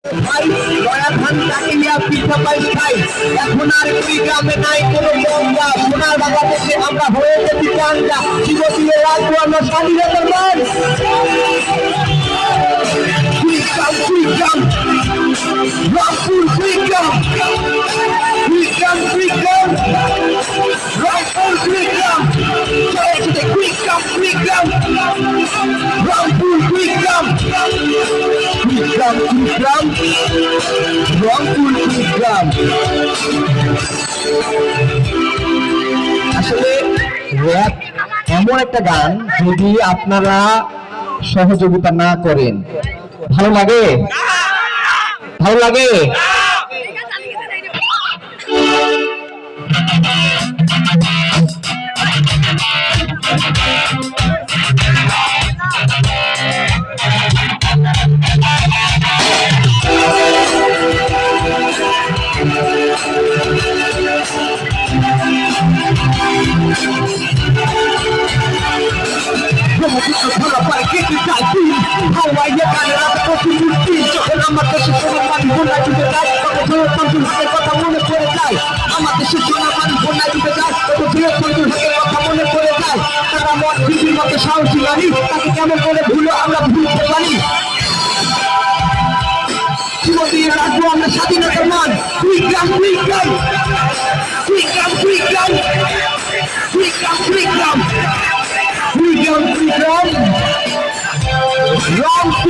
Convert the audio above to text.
ভাই দয়া ধান কাটিয়া পিঠা পাই খাই। এখন আর কুড়ি গ্রামে নাই কোনো গঙ্গা। সোনার বাংলাদেশে আমরা হয়ে গেছি চাঙ্গা। চিরদিনে রাখবো আমরা স্বাধীনতার মান। কুড়িগ্রাম কুড়িগ্রাম রংপুর কুড়িগ্রাম কুড়িগ্রাম কুড়িগ্রাম রংপুর কুড়িগ্রাম কুড়িগ্রাম কুড়িগ্রাম রংপুর কুড়িগ্রাম কুড়িগ্রাম কুড়িগ্রাম রংপুর কুড়িগ্রাম। আসলে র‍্যাপ এমন একটা গান, যদি আপনারা সহযোগিতা না করেন ভালো লাগে? ভালো লাগে? কথা মনে পড়ে যায়, আমার দেশের সোনামানি বন্যায় ডুবে যায়। কথা মনে পড়ে যায়, তারা মন পৃথিবীর মতো সাহসী নারী, তাকে কেমন করে ভুলো আমরা ভুলতে পারি। চিরদিন রাখবো আমরা স্বাধীনতার মান। কুড়িগ্রাম কুড়িগ্রাম কুড়িগ্রাম কুড়িগ্রাম কুড়িগ্রাম কুড়িগ্রাম কুড়িগ্রাম কুড়িগ্রাম রংপুর